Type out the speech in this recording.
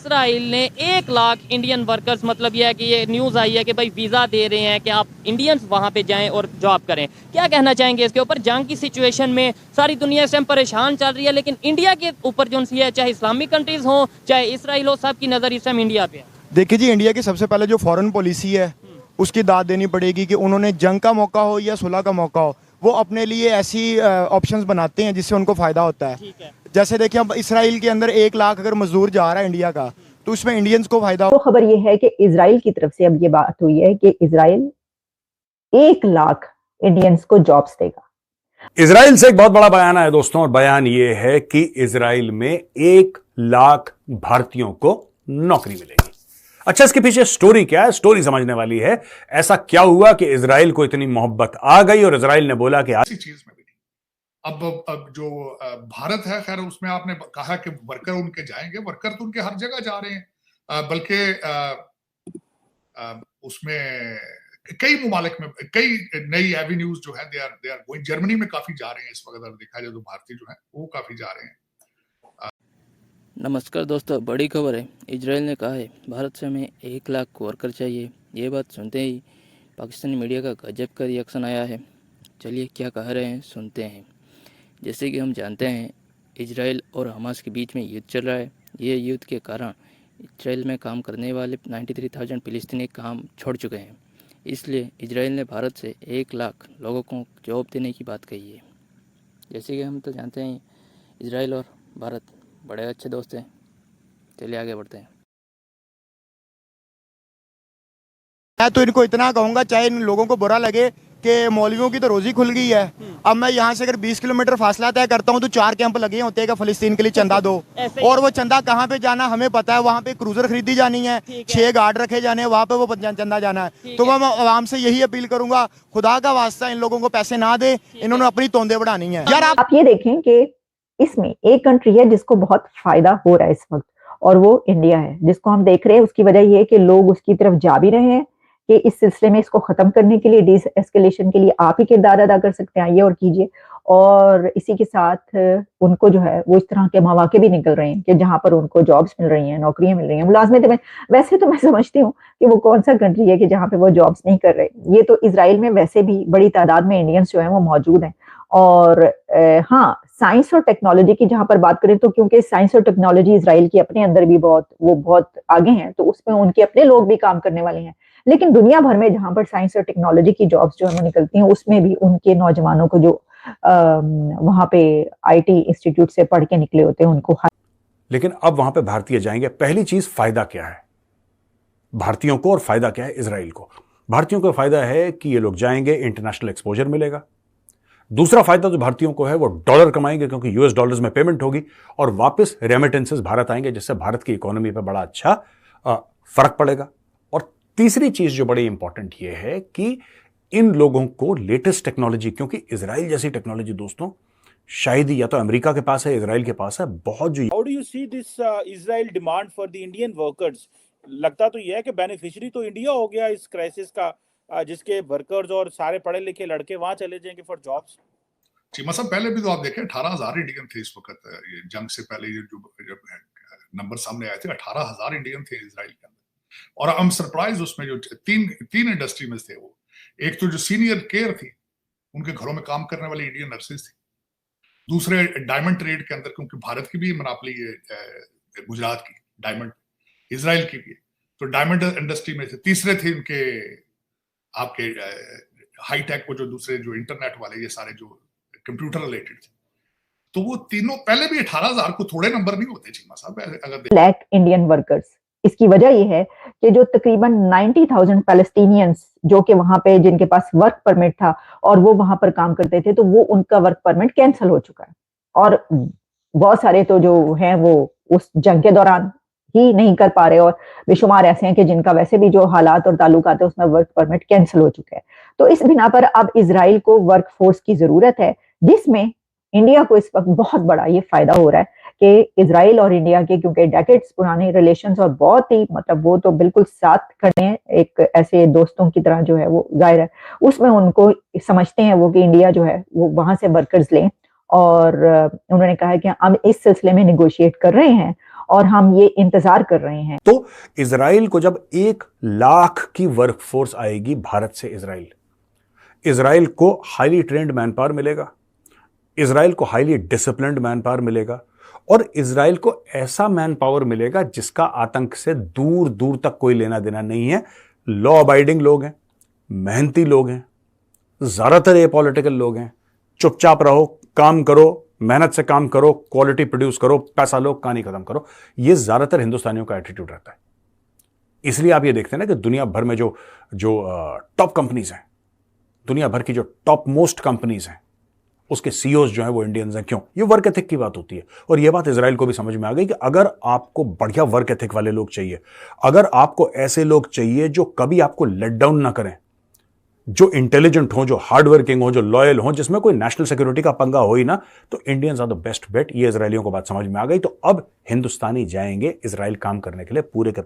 Israel ने 1 lakh Indian workers, मतलब यह है कि ये न्यूज़ आई है कि भाई वीज़ा दे रहे हैं कि आप इंडियंस वहाँ पे जाएं और जॉब करें। क्या कहना चाहेंगे इसके ऊपर? जंग की सिचुएशन में सारी दुनिया इस टाइम परेशान चल रही है, लेकिन इंडिया के ऊपर जो सी है, चाहे इस्लामिक कंट्रीज़ हों चाहे इसराइल हो, सबकी नज़र इस टाइम इंडिया पे है। देखिए जी, इंडिया की सबसे पहले जो फॉरेन पॉलिसी है उसकी दाद देनी पड़ेगी कि उन्होंने जंग का मौका हो या सुलह का मौका हो, वो अपने लिए ऐसी ऑप्शंस बनाते हैं जिससे उनको फ़ायदा होता है। ठीक है। जैसे देखिए, अब इसराइल के अंदर 1 लाख अगर मजदूर जा रहा है इंडिया का, तो उसमें इंडियंस को फायदा तो खबर यह है कि इजराइल की तरफ से अब ये बात हुई है कि इजराइल 1 लाख इंडियंस को जॉब्स देगा। इजराइल से एक बहुत बड़ा बयान आया दोस्तों, और बयान यह है कि इजराइल में 1 लाख भारतीयों को नौकरी मिलेगी। अच्छा, इसके पीछे स्टोरी क्या है? स्टोरी समझने वाली है। ऐसा क्या हुआ कि इजराइल को इतनी मोहब्बत आ गई और इजराइल ने बोला कि ऐसी चीज में भी नहीं। अब जो भारत है, खैर उसमें आपने कहा कि वर्कर उनके जाएंगे, वर्कर तो उनके हर जगह जा रहे हैं, बल्कि उसमें कई ममालिक में कई नई एवेन्यूज जो है दे आर गोइंग। जर्मनी में काफी जा रहे हैं इस वक्त, अगर देखा जाए तो भारतीय जो है वो काफी जा रहे हैं। नमस्कार दोस्तों, बड़ी खबर है। इजराइल ने कहा है भारत से हमें 1 लाख वर्कर चाहिए। ये बात सुनते ही पाकिस्तानी मीडिया का गजब का रिएक्शन आया है। चलिए क्या कह रहे हैं सुनते हैं। जैसे कि हम जानते हैं, इजराइल और हमास के बीच में युद्ध चल रहा है। ये युद्ध के कारण इजराइल में काम करने वाले 93,000 फिलिस्तीनी काम छोड़ चुके हैं। इसलिए इजराइल ने भारत से 1 लाख लोगों को जॉब देने की बात कही है। जैसे कि हम तो जानते हैं, इजराइल और भारत बड़े अच्छे दोस्त हैं। चलिए आगे बढ़ते हैं। मैं तो इनको इतना कहूंगा, चाहे इन लोगों को बुरा लगे कि मौलवियों की तो रोजी खुल गई है। अब मैं यहाँ से अगर 20 किलोमीटर फासला तय करता हूँ तो 4 कैंप लगे होते हैं कि फलस्तीन के लिए चंदा दो, और वो चंदा कहाँ पे जाना हमें पता है। वहाँ पे क्रूजर खरीदी जानी है, 6 गार्ड रखे जाने हैं, वहाँ पे वो चंदा जाना है। तो मैं आवाम से यही अपील करूंगा, खुदा का वास्ता इन लोगों को पैसे ना दे, इन्होंने अपनी तोंदे बढ़ानी है। यार आप ये देखें कि इसमें एक कंट्री है जिसको बहुत फायदा हो रहा है इस वक्त, और वो इंडिया है, जिसको हम देख रहे हैं। उसकी वजह ये है कि लोग उसकी तरफ जा भी रहे हैं कि इस सिलसिले में इसको खत्म करने के लिए, डी एस्केलेशन के लिए आप ही किरदार अदा कर सकते हैं, आइए और कीजिए। और इसी के साथ उनको जो है वो इस तरह के मौके भी निकल रहे हैं कि जहां पर उनको जॉब्स मिल रही हैं, नौकरियां मिल रही हैं, मुलाजमत में। वैसे तो मैं समझती हूँ कि वो कौन सा कंट्री है कि जहाँ पे वो जॉब्स नहीं कर रहे। ये तो इजराइल में वैसे भी बड़ी तादाद में इंडियंस जो है वो मौजूद हैं। और हाँ, साइंस और टेक्नोलॉजी की जहां पर बात करें तो क्योंकि साइंस और टेक्नोलॉजी इजराइल की अपने अंदर भी बहुत आगे हैं, तो उसमें उनके अपने लोग भी काम करने वाले हैं। लेकिन दुनिया भर में जहां पर साइंस और टेक्नोलॉजी की जॉब्स जो है वो निकलती हैं, उसमें भी उनके नौजवानों को जो वहां पे आईटी इंस्टीट्यूट से पढ़ के निकले होते हैं उनको। लेकिन अब वहां पे भारतीय जाएंगे। पहली चीज, फायदा क्या है भारतीयों को और फायदा क्या है इजराइल को? भारतीयों को फायदा है कि ये लोग जाएंगे, इंटरनेशनल एक्सपोजर मिलेगा। दूसरा फायदा जो भारतीयों को है वो डॉलर कमाएंगे, क्योंकि यूएस डॉलर्स में पेमेंट होगी और वापस रेमिटेंसेस भारत आएंगे, जिससे भारत की इकोनॉमी पर बड़ा अच्छा फर्क पड़ेगा। और तीसरी चीज जो बड़ी इंपॉर्टेंट ये है कि इन लोगों को लेटेस्ट टेक्नोलॉजी, क्योंकि इजराइल जैसी टेक्नोलॉजी दोस्तों शायद ही या तो अमेरिका के पास है, इजराइल के पास है बहुत। जो how do you see this Israel demand for the Indian workers? लगता तो यह है कि बेनिफिशियरी तो इंडिया हो गया इस क्राइसिस का, जिसके वर्कर्स और सारे पढ़े लिखे लड़के वहां चले जाएंगे फॉर जॉब्स। जी, मतलब पहले भी तो आप देखें 18,000 इंडियन थे इस वक्त। ये जंग से पहले ये जब नंबर सामने आए थे, 18,000 इंडियन थे इजराइल के अंदर। और हम सरप्राइज, उसमें जो तीन इंडस्ट्री में थे वो, एक तो जो सीनियर केयर थी, उनके घरों में काम करने वाली इंडियन नर्सेज थी। दूसरे डायमंड ट्रेड के अंदर, क्योंकि भारत की भी मोनोपोली है गुजरात की, डायमंड इजराइल की भी है, तो डायमंड इंडस्ट्री में थे। तीसरे थे उनके आपके हाईटेक, वो जो दूसरे जो इंटरनेट वाले, ये सारे जो कंप्यूटर रिलेटेड थे। तो वो तीनों पहले भी 18,000 को थोड़े नंबर नहीं होते चीमा साहब, अगर लैक इंडियन वर्कर्स। इसकी वजह यह है कि जो तकरीबन 90,000 पैलेस्टीनियंस जो कि वहां पे जिनके पास वर्क परमिट था और वो वहां पर काम करते थे, तो वो उनका वर्क परमिट कैंसिल हो चुका है। और बहुत सारे तो जो हैं वो उस जंग के दौरान ही नहीं कर पा रहे, और बेशुमार ऐसे हैं कि जिनका वैसे भी जो हालात और ताल्लुकात है उसमें वर्क परमिट कैंसिल हो चुका है। तो इस बिना पर अब इजराइल को वर्क फोर्स की जरूरत है, जिसमें इंडिया को इस वक्त बहुत बड़ा ये फायदा हो रहा है कि इजराइल और इंडिया के, क्योंकि डेकेड्स पुराने रिलेशंस और बहुत ही मतलब वो तो बिल्कुल साथ खड़े हैं, एक ऐसे दोस्तों की तरह जो है वो जाहिर है उसमें उनको समझते हैं वो कि इंडिया जो है वो वहां से वर्कर्स लें और उन्होंने कहा कि हम इस सिलसिले में निगोशिएट कर रहे हैं और हम ये इंतजार कर रहे हैं। तो इजराइल को जब 1 लाख की वर्कफोर्स आएगी भारत से इजराइल को हाईली ट्रेंड मैन पावर मिलेगा, इजराइल को हाईली डिसिप्लिन्ड मैन पावर मिलेगा और इजराइल को ऐसा मैन पावर मिलेगा जिसका आतंक से दूर दूर तक कोई लेना देना नहीं है। लॉ अबाइडिंग लोग हैं, मेहनती लोग हैं, ज्यादातर ये पॉलिटिकल लोग हैं। चुपचाप रहो, काम करो, मेहनत से काम करो, क्वालिटी प्रोड्यूस करो, पैसा लो, कहानी खत्म करो। ये ज्यादातर हिंदुस्तानियों का एटीट्यूड रहता है। इसलिए आप ये देखते हैं ना कि दुनिया भर में जो टॉप कंपनीज हैं, दुनिया भर की जो टॉप मोस्ट कंपनीज हैं, उसके सीईओज जो है वो इंडियंस हैं। क्यों? ये वर्क एथिक की बात होती है। और ये बात इजराइल को भी समझ में आ गई कि अगर आपको बढ़िया वर्क एथिक वाले लोग चाहिए, अगर आपको ऐसे लोग चाहिए जो कभी आपको लेट डाउन ना करें, जो इंटेलिजेंट हो, जो हार्ड वर्किंग हो, जो लॉयल हो, जिसमें कोई नेशनल सिक्योरिटी का पंगा हो ही ना, तो Indians are the best bet. ये इजरायलियों को बात समझ में आ गई। तो अब हिंदुस्तानी जाएंगे इजराइल काम करने के लिए पूरे के